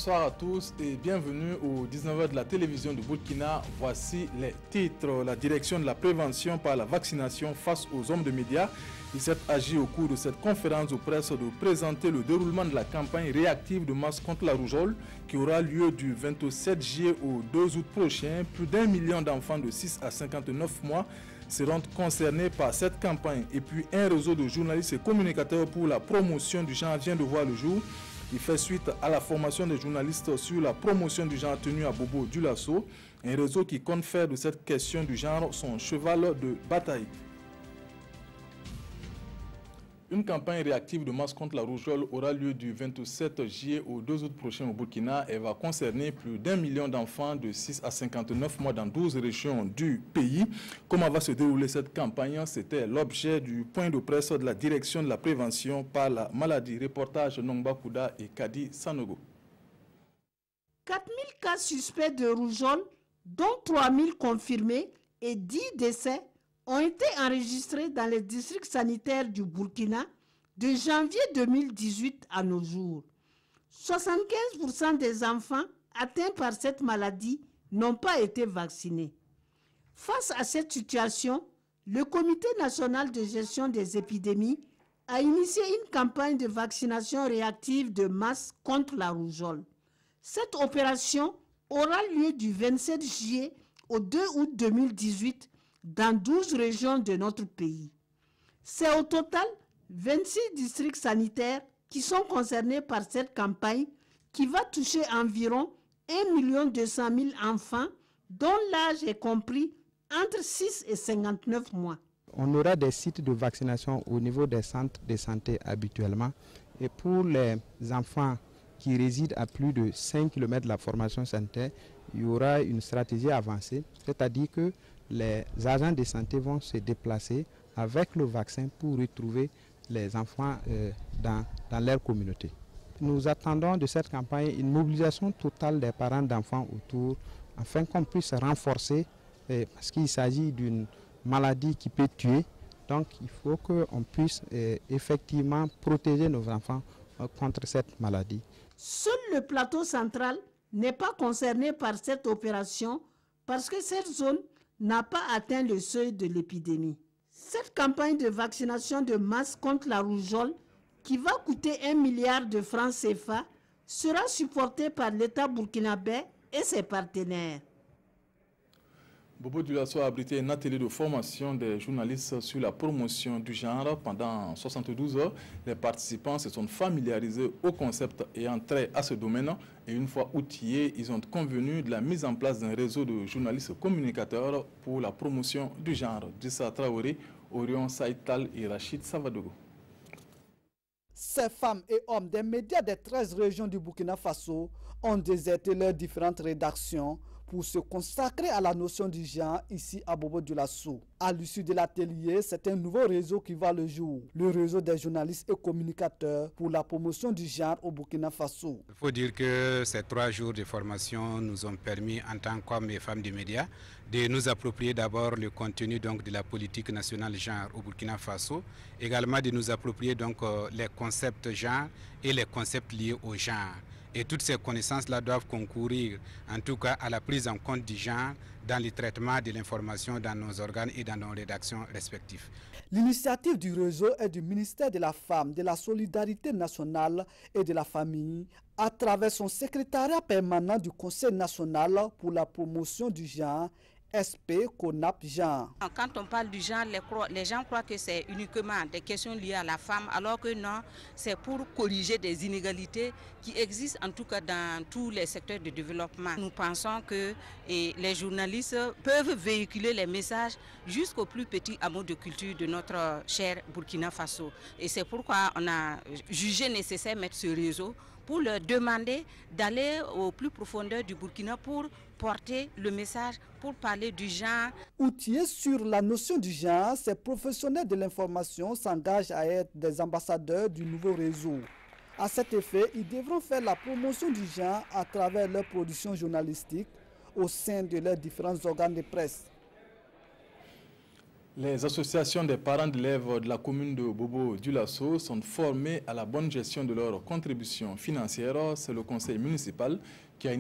Bonsoir à tous et bienvenue au 19h de la télévision de Burkina. Voici les titres. La direction de la prévention par la vaccination face aux hommes de médias. Il s'est agi au cours de cette conférence de presse de présenter le déroulement de la campagne réactive de masse contre la rougeole qui aura lieu du 27 juillet au 2 août prochain. Plus d'1 million d'enfants de 6 à 59 mois seront concernés par cette campagne. Et puis un réseau de journalistes et communicateurs pour la promotion du genre vient de voir le jour. Il fait suite à la formation des journalistes sur la promotion du genre tenue à Bobo-Dioulasso, un réseau qui compte faire de cette question du genre son cheval de bataille. Une campagne réactive de masse contre la rougeole aura lieu du 27 juillet au 2 août prochain au Burkina et va concerner plus d'1 million d'enfants de 6 à 59 mois dans 12 régions du pays. Comment va se dérouler cette campagne? C'était l'objet du point de presse de la direction de la prévention par la maladie. Reportage Nongba Kouda et Kadi Sanogo. 4000 cas suspects de rougeole, dont 3000 confirmés et 10 décès ont été enregistrés dans les districts sanitaires du Burkina de janvier 2018 à nos jours. 75% des enfants atteints par cette maladie n'ont pas été vaccinés. Face à cette situation, le Comité national de gestion des épidémies a initié une campagne de vaccination réactive de masse contre la rougeole. Cette opération aura lieu du 27 juillet au 2 août 2018 dans 12 régions de notre pays. C'est au total 26 districts sanitaires qui sont concernés par cette campagne qui va toucher environ 1 200 000 enfants dont l'âge est compris entre 6 et 59 mois. On aura des sites de vaccination au niveau des centres de santé habituellement. Et pour les enfants qui résident à plus de 5 km de la formation sanitaire, il y aura une stratégie avancée, c'est-à-dire que les agents de santé vont se déplacer avec le vaccin pour retrouver les enfants dans leur communauté. Nous attendons de cette campagne une mobilisation totale des parents d'enfants autour, afin qu'on puisse renforcer, parce qu'il s'agit d'une maladie qui peut tuer. Donc il faut qu'on puisse effectivement protéger nos enfants contre cette maladie. Seul le plateau central n'est pas concerné par cette opération parce que cette zone n'a pas atteint le seuil de l'épidémie. Cette campagne de vaccination de masse contre la rougeole, qui va coûter 1 milliard de francs CFA, sera supportée par l'État burkinabé et ses partenaires. Bobo-Dioulasso a abrité un atelier de formation des journalistes sur la promotion du genre. Pendant 72 heures, les participants se sont familiarisés au concept ayant trait à ce domaine. Et une fois outillés, ils ont convenu de la mise en place d'un réseau de journalistes communicateurs pour la promotion du genre. Dissa Traoré, Orion Saïtal et Rachid Savadogo. Ces femmes et hommes des médias des 13 régions du Burkina Faso ont déserté leurs différentes rédactions pour se consacrer à la notion du genre ici à Bobo-Dioulasso. À l'issue de l'atelier, c'est un nouveau réseau qui voit le jour, le réseau des journalistes et communicateurs pour la promotion du genre au Burkina Faso. Il faut dire que ces 3 jours de formation nous ont permis, en tant qu'hommes et femmes des médias, de nous approprier d'abord le contenu donc, de la politique nationale genre au Burkina Faso, également de nous approprier donc, les concepts genre et les concepts liés au genre. Et toutes ces connaissances-là doivent concourir, en tout cas, à la prise en compte du genre dans le traitement de l'information dans nos organes et dans nos rédactions respectives. L'initiative du réseau est du ministère de la Femme, de la Solidarité nationale et de la Famille, à travers son secrétariat permanent du Conseil national pour la promotion du genre, SP CONAP genre. Quand on parle du genre, les gens croient que c'est uniquement des questions liées à la femme, alors que non, c'est pour corriger des inégalités qui existent en tout cas dans tous les secteurs de développement. Nous pensons que les journalistes peuvent véhiculer les messages jusqu'au plus petit hameau de culture de notre cher Burkina Faso. Et c'est pourquoi on a jugé nécessaire de mettre ce réseau pour leur demander d'aller au plus profondeur du Burkina pour porter le message, pour parler du genre. Outillés sur la notion du genre, ces professionnels de l'information s'engagent à être des ambassadeurs du nouveau réseau. À cet effet, ils devront faire la promotion du genre à travers leur production journalistique au sein de leurs différents organes de presse. Les associations des parents d'élèves de la commune de Bobo-Dioulasso sont formées à la bonne gestion de leurs contributions financières. C'est le conseil municipal qui a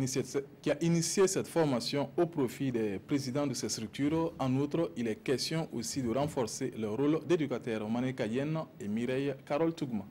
initié cette formation au profit des présidents de ces structures. En outre, il est question aussi de renforcer le rôle d'éducateurs Mané Kayen et Mireille Carole Tougma.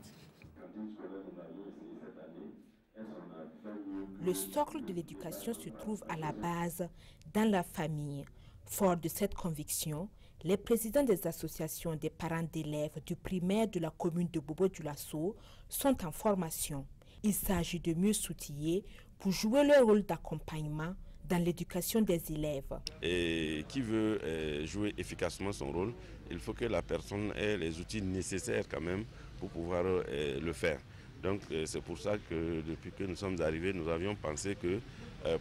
Le socle de l'éducation se trouve à la base, dans la famille. Fort de cette conviction, les présidents des associations des parents d'élèves du primaire de la commune de Bobo-Dioulasso sont en formation. Il s'agit de mieux s'outiller pour jouer leur rôle d'accompagnement dans l'éducation des élèves. Et qui veut jouer efficacement son rôle, il faut que la personne ait les outils nécessaires quand même pour pouvoir le faire. Donc c'est pour ça que depuis que nous sommes arrivés, nous avions pensé que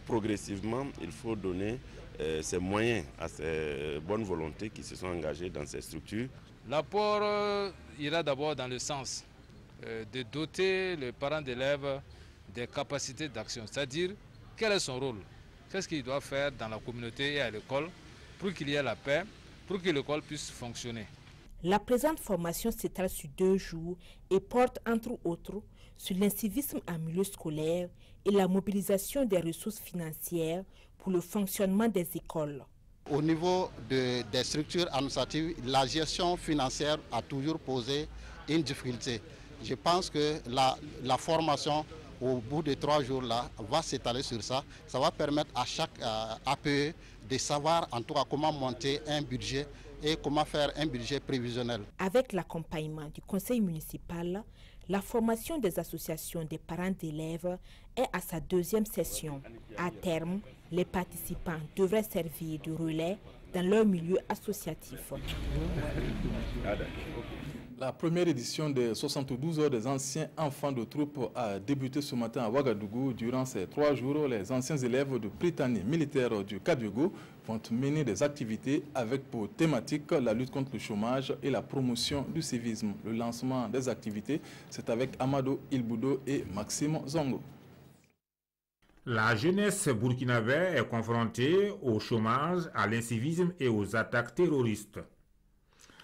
progressivement, il faut donner ces moyens à ces bonnes volontés qui se sont engagées dans ces structures. L'apport ira d'abord dans le sens de doter les parents d'élèves des capacités d'action, c'est-à-dire quel est son rôle, qu'est-ce qu'il doit faire dans la communauté et à l'école pour qu'il y ait la paix, pour que l'école puisse fonctionner. La présente formation s'étale sur 2 jours et porte entre autres sur l'incivisme en milieu scolaire et la mobilisation des ressources financières pour le fonctionnement des écoles. Au niveau des structures administratives, la gestion financière a toujours posé une difficulté. Je pense que la formation au bout de 3 jours là va s'étaler sur ça. Ça va permettre à chaque APE de savoir en tout cas comment monter un budget et comment faire un budget prévisionnel. Avec l'accompagnement du conseil municipal, la formation des associations des parents d'élèves est à sa 2e session. À terme, les participants devraient servir de relais dans leur milieu associatif. La première édition des 72 heures des anciens enfants de troupe a débuté ce matin à Ouagadougou. Durant ces 3 jours, les anciens élèves de Prytanée militaire du Kadiogo vont mener des activités avec pour thématique la lutte contre le chômage et la promotion du civisme. Le lancement des activités, c'est avec Amado Ilboudo et Maxime Zongo. La jeunesse burkinabé est confrontée au chômage, à l'incivisme et aux attaques terroristes.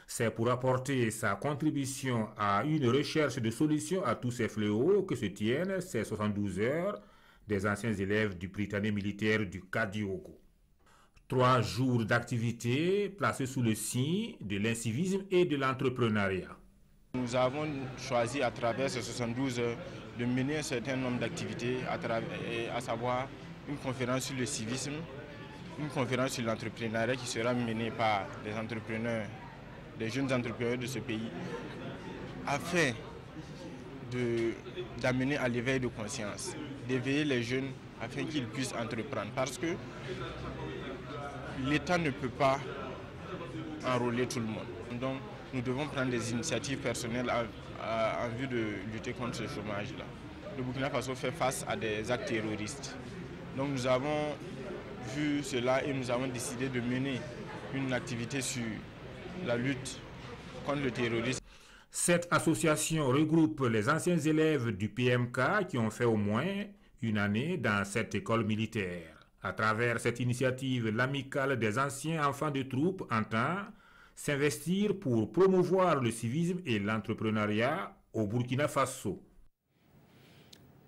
C'est pour apporter sa contribution à une recherche de solutions à tous ces fléaux que se tiennent ces 72 heures des anciens élèves du Prytanée militaire du Kadiogo. 3 jours d'activité placés sous le signe de l'incivisme et de l'entrepreneuriat. Nous avons choisi à travers ces 72 heures de mener un certain nombre d'activités, à savoir une conférence sur le civisme, une conférence sur l'entrepreneuriat qui sera menée par les entrepreneurs, les jeunes entrepreneurs de ce pays, afin d'amener à l'éveil de conscience, d'éveiller les jeunes afin qu'ils puissent entreprendre. Parce que l'État ne peut pas enrôler tout le monde. Donc nous devons prendre des initiatives personnelles en vue de lutter contre ce chômage-là. Le Burkina Faso fait face à des actes terroristes. Donc nous avons vu cela et nous avons décidé de mener une activité sur la lutte contre le terrorisme. Cette association regroupe les anciens élèves du PMK qui ont fait au moins une année dans cette école militaire. À travers cette initiative, l'amicale des anciens enfants de troupe entend s'investir pour promouvoir le civisme et l'entrepreneuriat au Burkina Faso.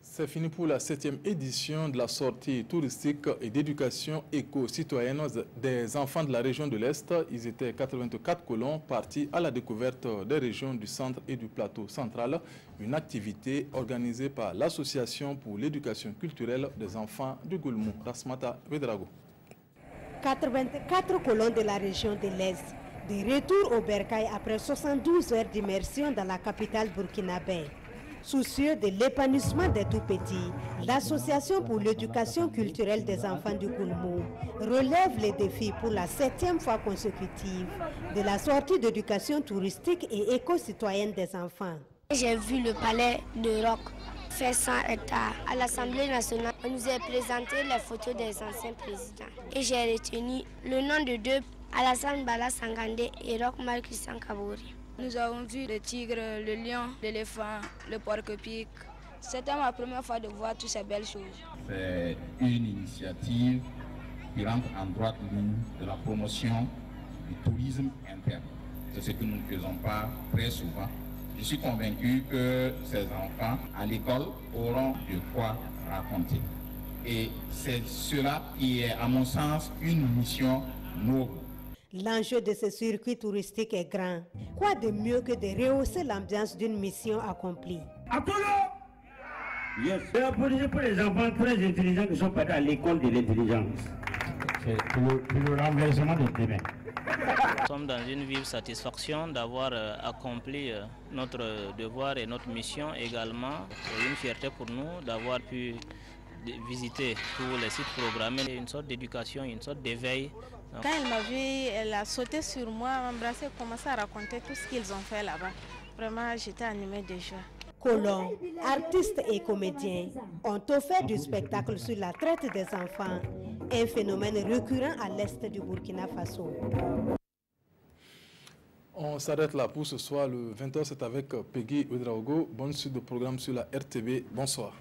C'est fini pour la 7e édition de la sortie touristique et d'éducation éco-citoyenne des enfants de la région de l'Est. Ils étaient 84 colons partis à la découverte des régions du centre et du plateau central. Une activité organisée par l'Association pour l'éducation culturelle des enfants du Goulmou. Rasmata Vedrago. 84 colons de la région de l'Est. De retour au Bercail après 72 heures d'immersion dans la capitale burkinabé. Soucieux de l'épanouissement des tout-petits, l'Association pour l'éducation culturelle des enfants du Goulmou relève les défis pour la 7e fois consécutive de la sortie d'éducation touristique et éco-citoyenne des enfants. J'ai vu le palais de Roc fait 100 hectares. À l'Assemblée nationale, on nous a présenté les photos des anciens présidents. Et j'ai retenu le nom de 2, Alassane Bala Sangandé et Roch Marc Christian Kabouri. Nous avons vu le tigre, le lion, l'éléphant, le porc-épic. C'était ma première fois de voir toutes ces belles choses. C'est une initiative qui rentre en droite ligne de la promotion du tourisme interne. C'est ce que nous ne faisons pas très souvent. Je suis convaincu que ces enfants à l'école auront de quoi raconter. Et c'est cela qui est, à mon sens, une mission noble. L'enjeu de ce circuit touristique est grand. Quoi de mieux que de rehausser l'ambiance d'une mission accomplie? Yes. Pour les enfants très intelligents qui sont partis à l'école de l'intelligence. C'est pour le renversement de demain. Nous sommes dans une vive satisfaction d'avoir accompli notre devoir et notre mission également. C'est une fierté pour nous d'avoir pu visiter tous les sites programmés, une sorte d'éducation, une sorte d'éveil. Quand elle m'a vu, elle a sauté sur moi, m'a embrassé, commencé à raconter tout ce qu'ils ont fait là-bas. Vraiment, j'étais animée de joie. Colons, artistes et comédiens ont offert du spectacle sur la traite des enfants, un phénomène récurrent à l'est du Burkina Faso. On s'arrête là pour ce soir. Le 20h, c'est avec Peggy Ouedraogo. Bonne suite de programme sur la RTB. Bonsoir.